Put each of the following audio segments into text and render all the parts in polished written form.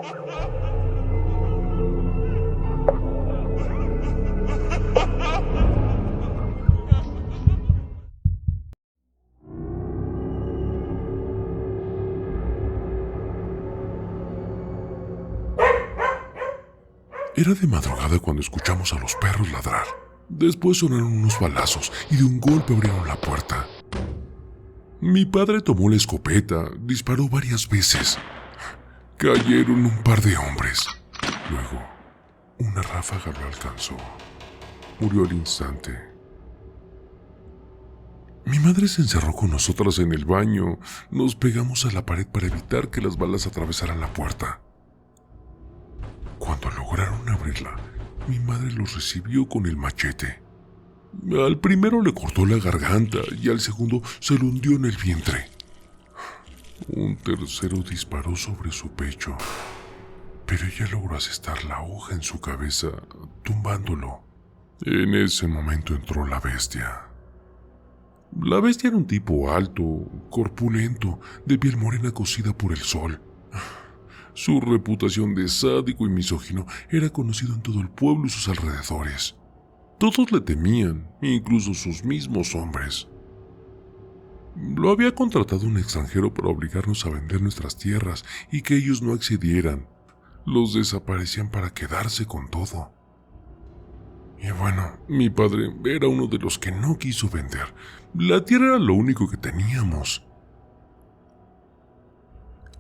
Era de madrugada cuando escuchamos a los perros ladrar. Después sonaron unos balazos y de un golpe abrieron la puerta. Mi padre tomó la escopeta, disparó varias veces. Cayeron un par de hombres. Luego, una ráfaga lo alcanzó. Murió al instante. Mi madre se encerró con nosotras en el baño. Nos pegamos a la pared para evitar que las balas atravesaran la puerta. Cuando lograron abrirla, mi madre los recibió con el machete. Al primero le cortó la garganta y al segundo se lo hundió en el vientre. Un tercero disparó sobre su pecho, pero ella logró asestar la hoja en su cabeza, tumbándolo. En ese momento entró la bestia. La bestia era un tipo alto, corpulento, de piel morena cocida por el sol. Su reputación de sádico y misógino era conocido en todo el pueblo y sus alrededores. Todos le temían, incluso sus mismos hombres. Lo había contratado un extranjero para obligarnos a vender nuestras tierras y que ellos no accedieran. Los desaparecían para quedarse con todo. Y bueno, mi padre era uno de los que no quiso vender. La tierra era lo único que teníamos.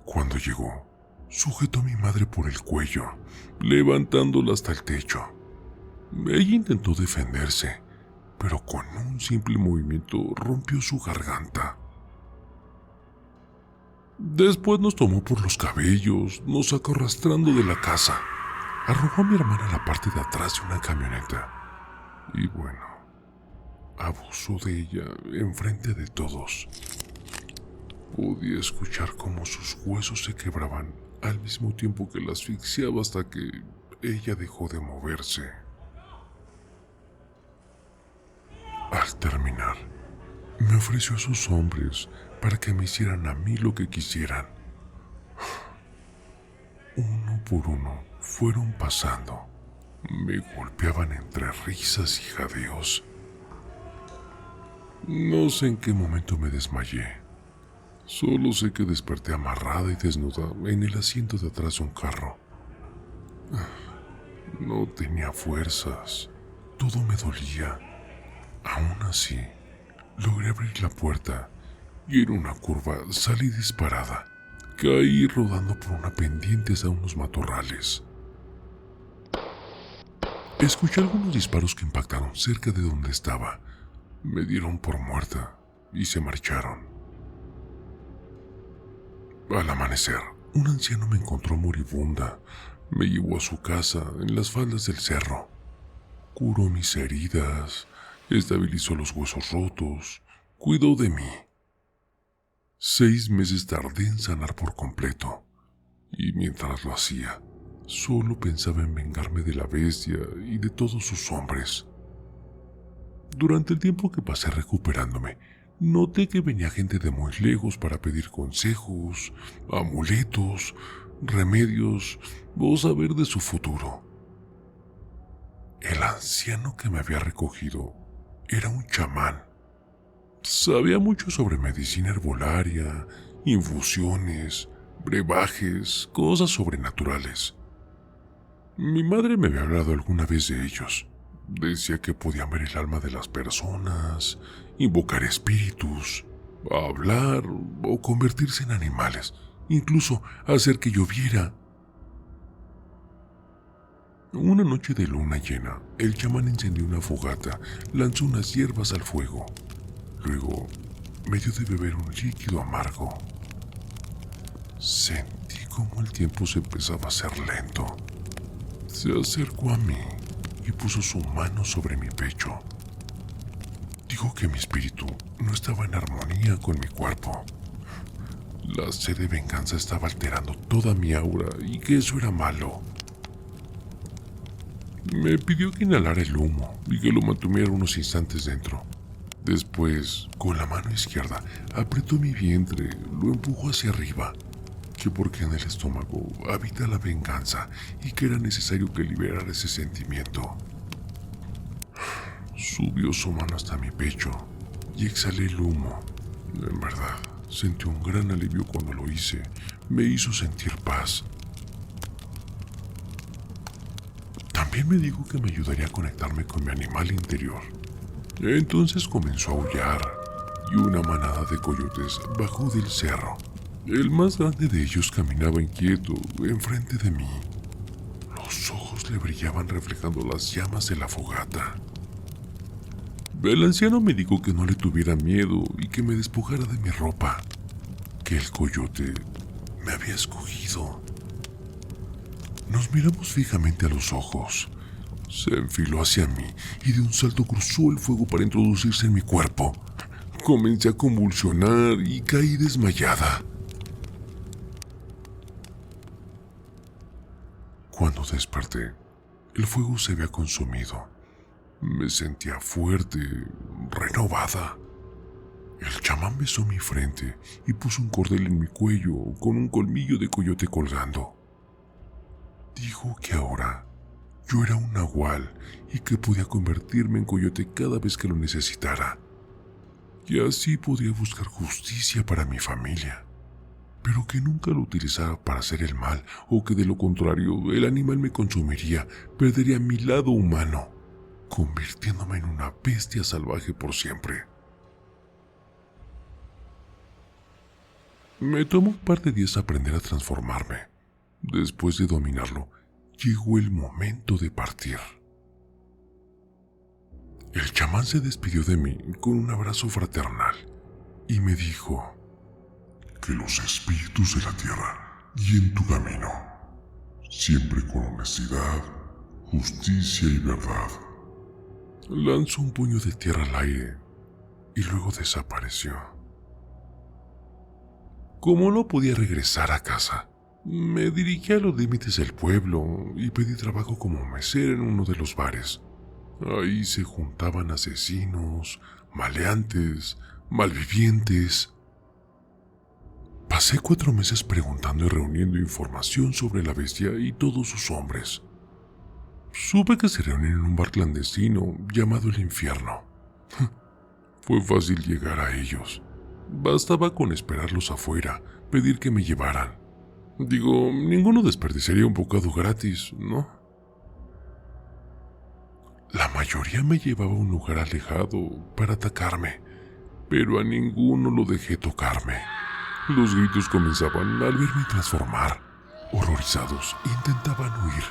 Cuando llegó, sujetó a mi madre por el cuello, levantándola hasta el techo. Ella intentó defenderse, pero con un simple movimiento rompió su garganta. Después nos tomó por los cabellos, nos sacó arrastrando de la casa. Arrojó a mi hermana a la parte de atrás de una camioneta. Y bueno, abusó de ella enfrente de todos. Podía escuchar cómo sus huesos se quebraban al mismo tiempo que la asfixiaba hasta que ella dejó de moverse. Al terminar, me ofreció a sus hombres para que me hicieran a mí lo que quisieran. Uno por uno fueron pasando. Me golpeaban entre risas y jadeos. No sé en qué momento me desmayé. Solo sé que desperté amarrada y desnuda en el asiento de atrás de un carro. No tenía fuerzas. Todo me dolía. Aún así, logré abrir la puerta y en una curva salí disparada. Caí rodando por una pendiente hacia unos matorrales. Escuché algunos disparos que impactaron cerca de donde estaba. Me dieron por muerta y se marcharon. Al amanecer, un anciano me encontró moribunda. Me llevó a su casa en las faldas del cerro. Curó mis heridas, estabilizó los huesos rotos, cuidó de mí. 6 meses tardé en sanar por completo, y mientras lo hacía, solo pensaba en vengarme de la bestia y de todos sus hombres. Durante el tiempo que pasé recuperándome, noté que venía gente de muy lejos para pedir consejos, amuletos, remedios o saber de su futuro. El anciano que me había recogido era un chamán. Sabía mucho sobre medicina herbolaria, infusiones, brebajes, cosas sobrenaturales. Mi madre me había hablado alguna vez de ellos. Decía que podían ver el alma de las personas, invocar espíritus, hablar o convertirse en animales, incluso hacer que lloviera. Una noche de luna llena, el chamán encendió una fogata, lanzó unas hierbas al fuego. Luego me dio de beber un líquido amargo. Sentí como el tiempo se empezaba a hacer lento. Se acercó a mí y puso su mano sobre mi pecho. Dijo que mi espíritu no estaba en armonía con mi cuerpo. La sed de venganza estaba alterando toda mi aura y que eso era malo. Me pidió que inhalara el humo y que lo mantuviera unos instantes dentro. Después, con la mano izquierda, apretó mi vientre, lo empujó hacia arriba que porque en el estómago habita la venganza y que era necesario que liberara ese sentimiento. Subió su mano hasta mi pecho y exhalé el humo. En verdad, sentí un gran alivio cuando lo hice. Me hizo sentir paz. También me dijo que me ayudaría a conectarme con mi animal interior. Entonces comenzó a aullar y una manada de coyotes bajó del cerro. El más grande de ellos caminaba inquieto enfrente de mí. Los ojos le brillaban reflejando las llamas de la fogata. El anciano me dijo que no le tuviera miedo y que me despojara de mi ropa, que el coyote me había escogido. Nos miramos fijamente a los ojos. Se enfiló hacia mí y de un salto cruzó el fuego para introducirse en mi cuerpo. Comencé a convulsionar y caí desmayada. Cuando desperté, el fuego se había consumido. Me sentía fuerte, renovada. El chamán besó mi frente y puso un cordel en mi cuello con un colmillo de coyote colgando. Dijo que ahora yo era un nahual y que podía convertirme en coyote cada vez que lo necesitara. Y así podría buscar justicia para mi familia, pero que nunca lo utilizara para hacer el mal o que de lo contrario el animal me consumiría, perdería mi lado humano, convirtiéndome en una bestia salvaje por siempre. Me tomó un par de días aprender a transformarme. Después de dominarlo, llegó el momento de partir. El chamán se despidió de mí con un abrazo fraternal y me dijo: que los espíritus de la tierra guíen tu camino, siempre con honestidad, justicia y verdad. Lanzó un puño de tierra al aire y luego desapareció. Como no podía regresar a casa, me dirigí a los límites del pueblo y pedí trabajo como mesero en uno de los bares. Ahí se juntaban asesinos, maleantes, malvivientes. Pasé 4 meses preguntando y reuniendo información sobre la bestia y todos sus hombres. Supe que se reunían en un bar clandestino llamado El Infierno. Fue fácil llegar a ellos. Bastaba con esperarlos afuera, pedir que me llevaran. Digo, ninguno desperdiciaría un bocado gratis, ¿no? La mayoría me llevaba a un lugar alejado para atacarme, pero a ninguno lo dejé tocarme. Los gritos comenzaban al verme transformar. Horrorizados, intentaban huir,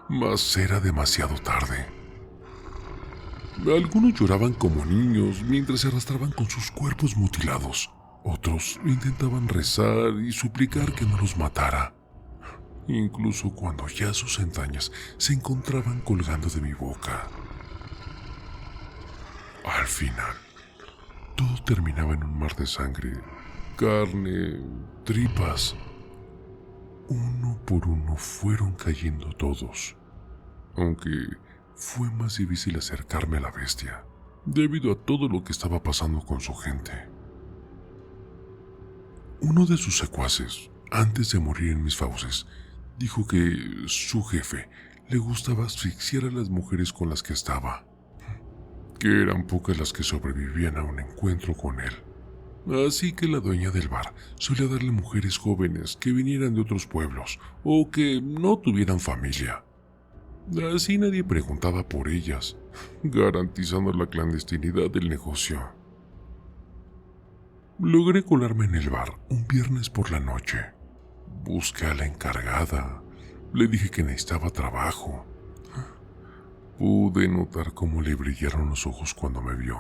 mas era demasiado tarde. Algunos lloraban como niños mientras se arrastraban con sus cuerpos mutilados. Otros intentaban rezar y suplicar que no los matara, incluso cuando ya sus entrañas se encontraban colgando de mi boca. Al final, todo terminaba en un mar de sangre, carne, tripas. Uno por uno fueron cayendo todos, aunque fue más difícil acercarme a la bestia, debido a todo lo que estaba pasando con su gente. Uno de sus secuaces, antes de morir en mis fauces, dijo que su jefe le gustaba asfixiar a las mujeres con las que estaba, que eran pocas las que sobrevivían a un encuentro con él. Así que la dueña del bar solía darle mujeres jóvenes que vinieran de otros pueblos o que no tuvieran familia. Así nadie preguntaba por ellas, garantizando la clandestinidad del negocio. Logré colarme en el bar un viernes por la noche. Busqué a la encargada. Le dije que necesitaba trabajo. Pude notar cómo le brillaron los ojos cuando me vio.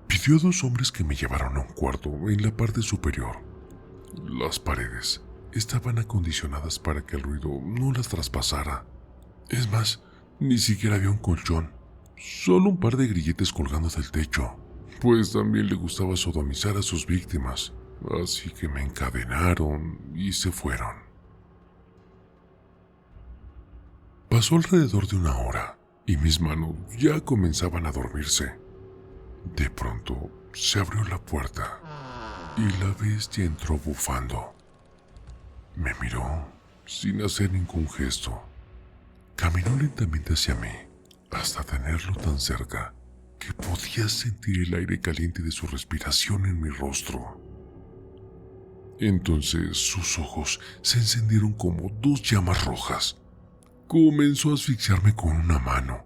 Pidió a 2 hombres que me llevaran a un cuarto en la parte superior. Las paredes estaban acondicionadas para que el ruido no las traspasara. Es más, ni siquiera había un colchón, solo un par de grilletes colgando del techo, pues también le gustaba sodomizar a sus víctimas, así que me encadenaron y se fueron. Pasó alrededor de 1 hora y mis manos ya comenzaban a dormirse. De pronto se abrió la puerta y la bestia entró bufando. Me miró sin hacer ningún gesto. Caminó lentamente hacia mí hasta tenerlo tan cerca que podía sentir el aire caliente de su respiración en mi rostro. Entonces sus ojos se encendieron como dos llamas rojas. Comenzó a asfixiarme con una mano.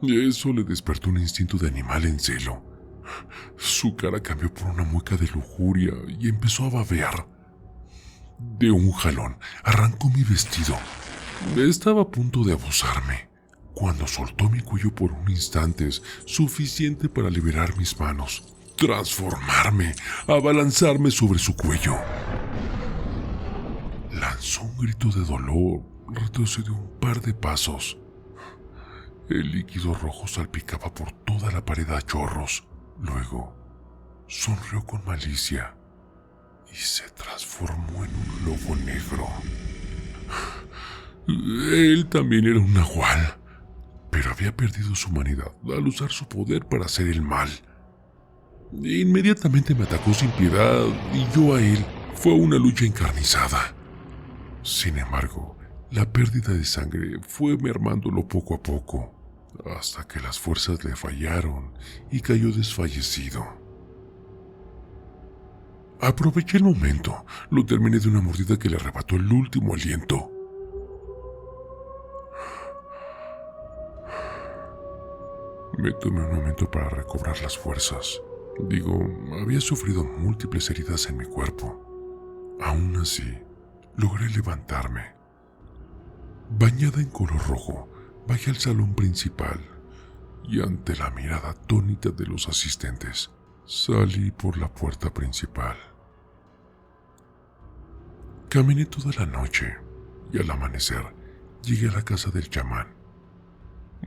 Eso le despertó un instinto de animal en celo. Su cara cambió por una mueca de lujuria y empezó a babear. De un jalón arrancó mi vestido. Estaba a punto de abusarme cuando soltó mi cuello por un instante suficiente para liberar mis manos, transformarme, abalanzarme sobre su cuello. Lanzó un grito de dolor, retrocedió un par de pasos. El líquido rojo salpicaba por toda la pared a chorros. Luego sonrió con malicia y se transformó en un lobo negro. Él también era un nahual, pero había perdido su humanidad al usar su poder para hacer el mal. Inmediatamente me atacó sin piedad y yo a él. Fue una lucha encarnizada. Sin embargo, la pérdida de sangre fue mermándolo poco a poco, hasta que las fuerzas le fallaron y cayó desfallecido. Aproveché el momento, lo terminé de una mordida que le arrebató el último aliento. Me tomé un momento para recobrar las fuerzas. Había sufrido múltiples heridas en mi cuerpo. Aún así, logré levantarme. Bañada en color rojo, bajé al salón principal y ante la mirada atónita de los asistentes, salí por la puerta principal. Caminé toda la noche y al amanecer llegué a la casa del chamán.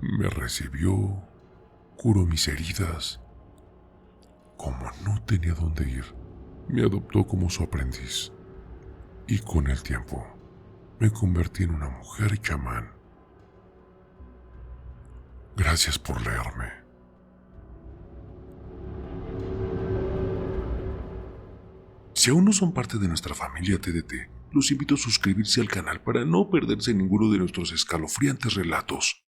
Me recibió, curó mis heridas. Como no tenía dónde ir, me adoptó como su aprendiz y con el tiempo me convertí en una mujer chamán. Gracias por leerme. Si aún no son parte de nuestra familia TDT, los invito a suscribirse al canal para no perderse ninguno de nuestros escalofriantes relatos.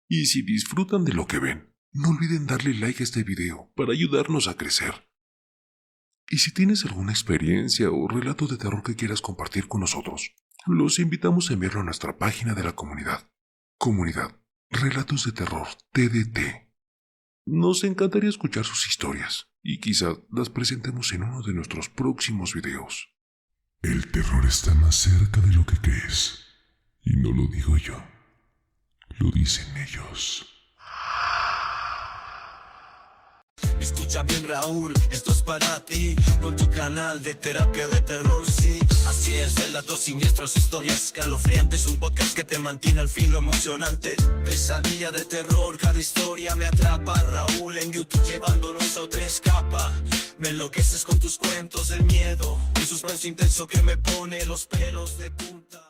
Y si disfrutan de lo que ven, no olviden darle like a este video para ayudarnos a crecer. Y si tienes alguna experiencia o relato de terror que quieras compartir con nosotros, los invitamos a enviarlo a nuestra página de la comunidad. Comunidad Relatos de Terror TDT. Nos encantaría escuchar sus historias y quizá las presentemos en uno de nuestros próximos videos. El terror está más cerca de lo que crees. Y no lo digo yo, lo dicen ellos. Escucha bien, Raúl, esto es para ti, con tu canal de terapia de terror, sí. Así es, relatos siniestros, historias escalofriantes, un podcast que te mantiene al filo emocionante. Pesadilla de terror, cada historia me atrapa. Raúl en YouTube llevándonos a otra escapa. Me enloqueces con tus cuentos del miedo, un suspenso intenso que me pone los pelos de punta.